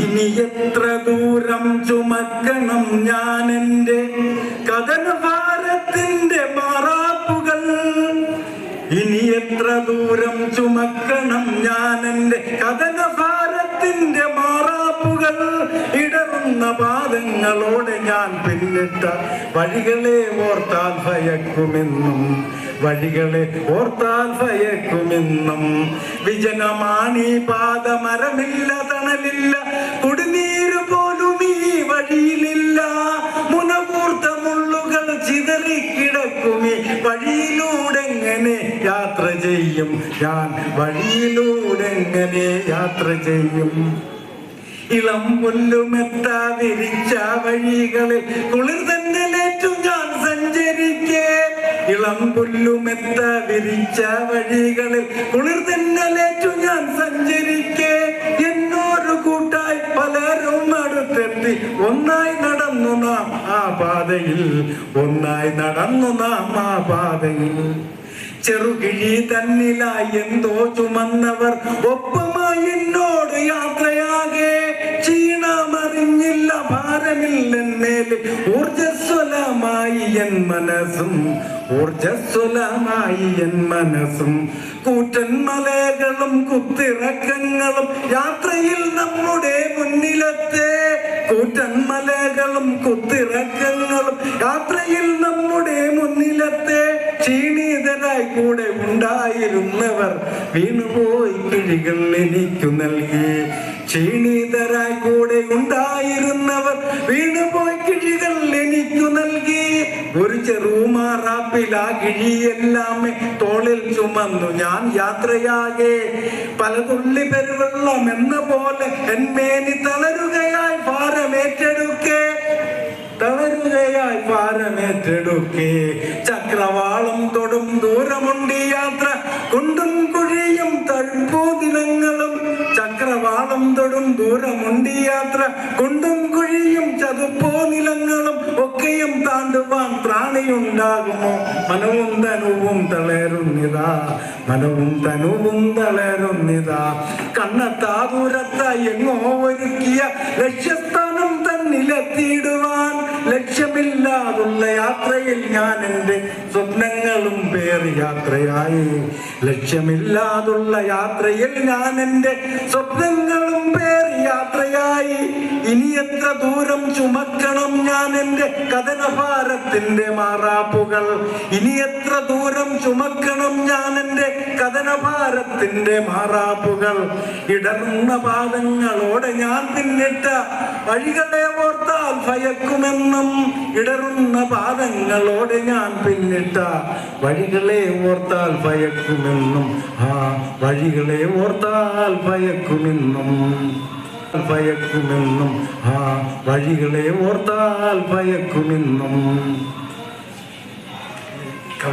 ഇനി എത്ര ദൂരം ചുമക്കണം ഞാൻ എൻ്റെ കഥനഭാരത്തിന്റെ മാറാപ്പുകൾ. ഇനി എത്ര ദൂരം ചുമക്കണം ഞാൻ എൻ്റെ കഥനഭാരത്തിന്റെ മാറാപ്പുകൾ. ഇടറുന്ന പാദങ്ങളോടെ ഞാൻ പിന്നിട്ട വഴികളെ ഓർത്താൽ ഭയക്കുമെന്നും, വഴികളെ ഓർത്താൽ ഭയക്കുമെന്നും. വിജനമാണീ പാത, മരമില്ല, തണലില്ല, കുടിനീര് പോലും ഈ വഴിയിലില്ല. മുനകൂർത്ത മുള്ളുകൾ ചിതറിക്കിടക്കുമീ വഴിയിലൂടെ എങ്ങനെ യാത്ര ചെയ്യും ഞാൻ, വഴിയിലൂടെ എങ്ങനെ യാത്ര ചെയ്യും. ഇളം പുല്ലുമെത്ത വിരിച്ച വഴികളിൽ കുളിർ തന്നലേറ്റും ഞാൻ സഞ്ചരിക്കേ. ഇളം പുല്ലുമെത്ത വിരിച്ച വഴികളിൽ കുളിർ തന്നലേറ്റും ഞാൻ സഞ്ചരിക്കേ. എന്നോരു കൂട്ടായി പലരും അടുത്തെത്തി, ഒന്നായി നടന്നു നാം ആ പാതയിൽ, ഒന്നായി നടന്നു നാം ആ പാതയിൽ. ചെറുകിഴി തന്നിലായി എന്തോ ചുമന്നവർ ഒപ്പമായി എന്നോട് യാത്രയാകെ. ക്ഷീണമറിഞ്ഞില്ല, ഭാരമില്ലെന്നേല് ഊർജസ്വലമായി എൻ മനസ്സും, ഊർജസ്വലമായി എൻ മനസ്സും. കൂറ്റൻ മലകളും കുത്തിറക്കങ്ങളും യാത്രയിൽ നമ്മുടെ മുന്നിലത്തെ, കൂറ്റൻ മലകളും കുത്തിറക്കങ്ങളും യാത്രയിൽ നമ്മുടെ മുന്നിലത്തെ. ക്ഷീണിതരായി കൂടെ ഉണ്ടായിരുന്നവർ വീണുപോയി കിഴികൾ എനിക്കു നൽകി. ക്ഷീണിതരായി കൂടെ ഉണ്ടായിരുന്നവർ വീണുപോയി കിഴികൾ എനിക്കു നൽകി. ഒരു ചെറുമാറാപ്പിലാ കിഴിയെല്ലാം തോളിൽ ചുമന്നു ഞാൻ യാത്രയാകെ. പല തുള്ളി പെരുവെള്ളം എന്ന പോലെ എന്മേനി തളരുകയായി ഭാരമേറ്റെടുക്കേ, തളരുകയായി ഭാരമേറ്റെടുക്കേ. ചക്രവാളം തൊടും ദൂരമുണ്ട് യാത്ര, കുണ്ടും കുഴിയും തഴുപ്പോ ദിനങ്ങളും. ചക്രവാളം തൊടും ദൂരമുണ്ട് യാത്ര, കുണ്ടും കുഴിയും ചതുപ്പോ നിലങ്ങളും. ഒക്കെയും താണ്ടുവാൻ ത്രാണിയുണ്ടാകുമോ, മനവും തനുവും തളരുന്നിതാ, മനവും തനുവും തളരുന്നിതാ. കണ്ണത്താ ദൂരത്തായി എങ്ങോ ഒരുക്കിയ ലക്ഷ്യസ്ഥാനം തന്നിലെത്തിയിടുവാൻ. ലക്ഷ്യമില്ലാതുള്ള യാത്രയിൽ ഞാൻ എൻ്റെ സ്വപ്നങ്ങളും പേറി യാത്രയായി. ലക്ഷ്യമില്ലാതുള്ള യാത്രയിൽ ഞാൻ എൻ്റെ സ്വപ്നങ്ങളും പേറി യാത്രയായി. ഇനി എത്ര ദൂരം ചുമക്കണം ഞാൻ എൻ്റെ കഥനഭാരത്തിന്റെ മാറാപ്പുകൾ. ഇനി എത്ര ദൂരം ചുമക്കണം ഞാൻ എൻ്റെ കഥനഭാരത്തിന്റെ മാറാപ്പുകൾ. ഇടറുന്ന പാദങ്ങളോടെ ഞാൻ പിന്നിട്ട വഴികളെ ഓർത്താൽ ഭയക്കുമെന്നും, ഇടറുന്ന പാദങ്ങളോടെ ഞാൻ പിന്നിട്ട വഴികളെ ഓർത്താൽ ഭയക്കുമെന്നും. ആ വഴികളെ ഓർത്താൽ ഭയക്കുമെന്നും, ഭയക്കുമെന്നും. ആ വഴികളെ ഓർത്താൽ ഭയക്കുമെന്നും.